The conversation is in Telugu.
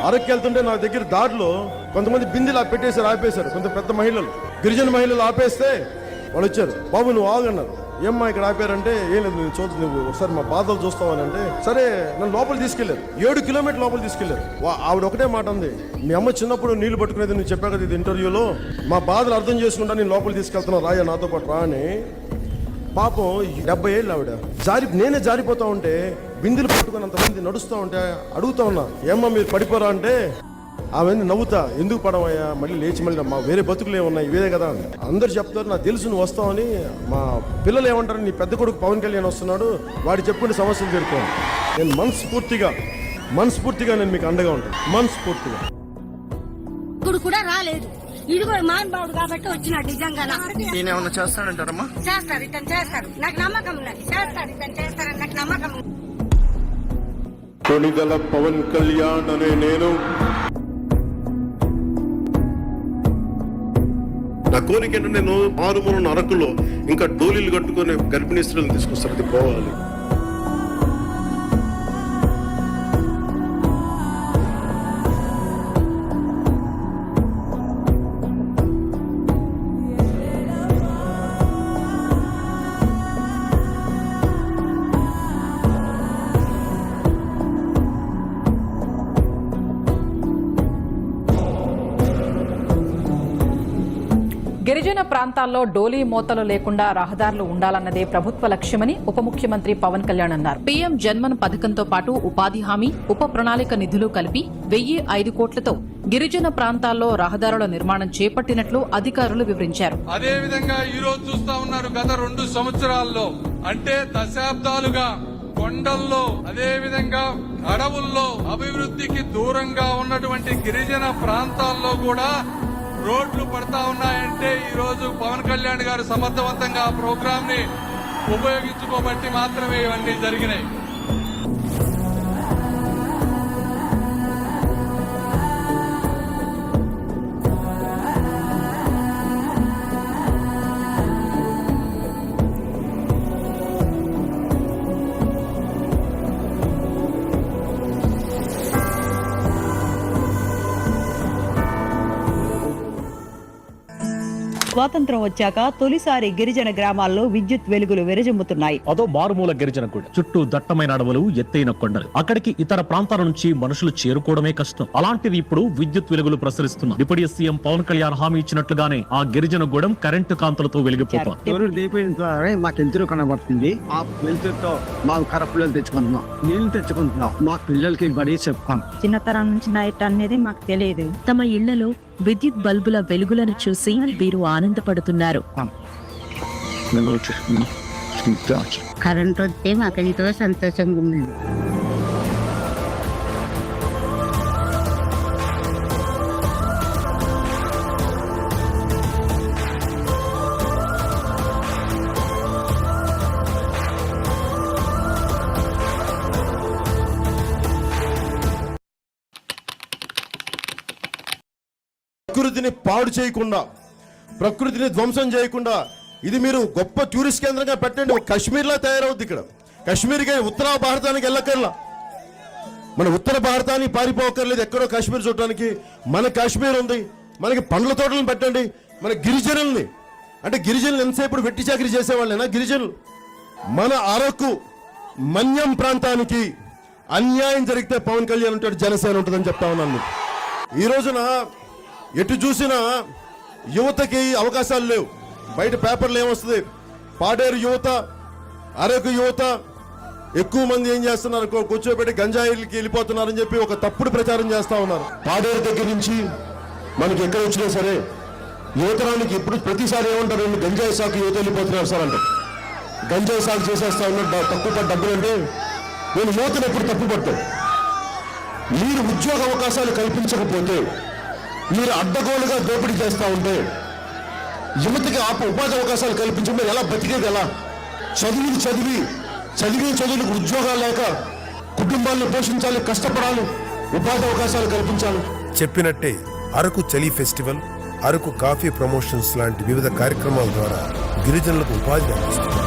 అరకు వెళ్తుంటే నా దగ్గర దారిలో కొంతమంది బిందెలు పెట్టేశారు, ఆపేశారు. కొంత పెద్ద మహిళలు, గిరిజన మహిళలు ఆపేస్తే వాళ్ళు వచ్చారు. బాబు నువ్వు ఆగన్నారు. ఏమ్మా ఇక్కడ ఆపారంటే ఏం లేదు, నువ్వు చూద్దు, నువ్వు ఒకసారి మా బాధలు చూస్తావని అంటే సరే నన్ను లోపల తీసుకెళ్లారు. 7 కిలోమీటర్ల లోపల తీసుకెళ్లారు. ఆవిడ ఒకటే మాట ఉంది, మీ అమ్మ చిన్నప్పుడు నీళ్లు పట్టుకునేది నువ్వు చెప్పా కదా ఇది ఇంటర్వ్యూలో, మా బాధలు అర్థం చేసుకుంటా నేను లోపలికి తీసుకెళ్తున్నా, రాయ నాతో పాటు రా అని. పాపం 70 ఏళ్ళు ఆవిడ. నేనే జారిపోతా ఉంటే బిందులు పట్టుకుని అంతమంది నడుస్తూ ఉంటే అడుగుతా ఉన్నా, ఏమ్మా మీరు పడిపోరా అంటే ఆమె నవ్వుతా, ఎందుకు పడవయ్యా, మళ్ళీ లేచి మళ్ళీ మా వేరే బతుకులు ఏమున్నాయి ఇవే కదా. అందరు చెప్తారు నాకు తెలుసు నువ్వు వస్తావని. మా పిల్లలు ఏమంటారు, నీ పెద్ద కొడుకు పవన్ కళ్యాణ్ వస్తున్నాడు, వాడు చెప్పుకునే సమస్యలు తీరుకోండి. నేను మనస్ఫూర్తిగా నేను మీకు అండగా ఉంటాను, మనస్ఫూర్తిగా. ఇప్పుడు కూడా రాలేదు, ఇది కూడా మానబాబుడు కాబట్టి వచ్చినాడు. నిజంగా నేనేమన్నా చేస్తాడంటారమ్మా? చేస్తారు, ఇతను చేస్తారు, నాకు నమ్మకం ఉన్నది. చేస్తారు, ఇతను చేస్తారని నాకు నమ్మకం ఉంది. కొణిదెల పవన్ కళ్యాణ్ అనే నేను, నా కోరిక ఏంటంటే నేను మారుమూల అరకులో ఇంకా డోలీలు కట్టుకుని గర్భిణీ స్త్రీలను తీసుకొస్తారు, అది పోవాలి. గిరిజన ప్రాంతాల్లో డోలీ మోతలు లేకుండా రహదారులు ఉండాలన్నదే ప్రభుత్వ లక్ష్యమని ఉప ముఖ్యమంత్రి పవన్ కళ్యాణ్ అన్నారు. పీఎం జన్మన్ పథకంతో పాటు ఉపాధి హామీ, ఉప ప్రణాళిక నిధులు కలిపి 1,005 కోట్లతో గిరిజన ప్రాంతాల్లో రహదారుల నిర్మాణం చేపట్టినట్లు అధికారులు వివరించారు. అదేవిధంగా ఈ రోజు చూస్తా ఉన్నారు, గత 2 సంవత్సరాల్లో అంటే దశాబ్దాలుగా కొండల్లో అదేవిధంగా అడవుల్లో అభివృద్ధికి దూరంగా ఉన్నటువంటి గిరిజన ప్రాంతాల్లో కూడా రోడ్లు పడతా ఉన్నాయంటే ఈ రోజు పవన్ కళ్యాణ్ గారు సమర్థవంతంగా ఆ ప్రోగ్రామ్ ని ఉపయోగించుకోబట్టి మాత్రమే ఇవన్నీ జరిగినాయి. స్వాతంత్రం వచ్చాక తొలిసారి గిరిజన గ్రామాల్లో విద్యుత్ వెలుగులు విరజిమ్ముతున్నాయి. అదో మారుమూల గిరిజన గుడి, చుట్టూ దట్టమైన అడవులు, ఎత్తైన కొండలు, అక్కడికి ఇతర ప్రాంతాల నుంచి మనుషులు చేరుకోవడమే కష్టం. అలాంటిది ఇప్పుడు విద్యుత్ వెలుగులు ప్రసరిస్తున్నారు. డిప్యూటీ సీఎం పవన్ కళ్యాణ్ హామీ ఇచ్చినట్లుగానే ఆ గిరిజన గూడెం కరెంటు కాంతులతో వెలిగిపోతుంది. మాకు ఎంతో కనబడుతుంది. ఆ వెలుతురుతో మాకు కరపులు తెచ్చుకుంటున్నాం, నీళ్లు తెచ్చుకుంటున్నాం, మా పిల్లలకి బడి చెప్తాం. చిన్నతరం నుంచి నైట్ అనేది మాకు తెలియదు. తమ ఇళ్లలో విద్యుత్ బల్బుల వెలుగులను చూసి వీరు ఆనందపడుతున్నారు. కరెంట్ వస్తే మాకు ఎంతో సంతోషంగా ఉంది. ప్రకృతిని పాడు చేయకుండా, ప్రకృతిని ధ్వంసం చేయకుండా ఇది మీరు గొప్ప టూరిస్ట్ కేంద్రంగా పెట్టండి. కాశ్మీర్లా తయారవుద్ది. ఇక్కడ కాశ్మీర్కి ఉత్తర భారతానికి వెళ్ళక్కర్లా, మన ఉత్తర భారతానికి పారిపోకర్లేదు ఎక్కడో కాశ్మీర్ చూడటానికి. మన కాశ్మీర్ ఉంది, మనకి పండ్ల తోటలను పెట్టండి. మన గిరిజనుల్ని, అంటే గిరిజనులు ఎంతసేపు వెట్టి చాకరీ చేసేవాళ్ళేనా గిరిజనులు? మన అరకు మన్యం ప్రాంతానికి అన్యాయం జరిగితే పవన్ కళ్యాణ్ ఉంటాడు, జనసేన ఉంటుందని చెప్తా ఉన్నాను. ఈ రోజున ఎటు చూసినా యువతకి అవకాశాలు లేవు. బయట పేపర్లు ఏమొస్తుంది, పాడేరు యువత, అరకు యువత ఎక్కువ మంది ఏం చేస్తున్నారు, కూర్చోబెట్టి గంజాయిలకి వెళ్ళిపోతున్నారని చెప్పి ఒక తప్పుడు ప్రచారం చేస్తా ఉన్నారు. పాడేరు దగ్గర నుంచి మనకి ఎక్కడ వచ్చినా సరే యువతరానికి ఇప్పుడు ప్రతిసారి ఏమంటారు, గంజాయి సాగు యువత వెళ్ళిపోతున్నారు సార్ అంటే. గంజాయి సాగు చేసేస్తా ఉన్నారు, తక్కువ డబ్బులు అంటే నేను యువతను ఎప్పుడు తప్పు పడతాను. మీరు ఉద్యోగ అవకాశాలు కల్పించకపోతే, మీరు అడ్డగోలుగా దోపిడీ చేస్తూ ఉంటే, యువతకి ఉపాధి అవకాశాలు కల్పించి మీరు ఎలా బతికేది? ఎలా చదువులకు ఉద్యోగాలు లేక కుటుంబాలను పోషించాలి, కష్టపడాలి, ఉపాధి అవకాశాలు కల్పించాలి. చెప్పినట్టే అరకు చలి ఫెస్టివల్, అరకు కాఫీ ప్రమోషన్స్ లాంటి వివిధ కార్యక్రమాల ద్వారా గిరిజనులకు ఉపాధి లభిస్తుంది.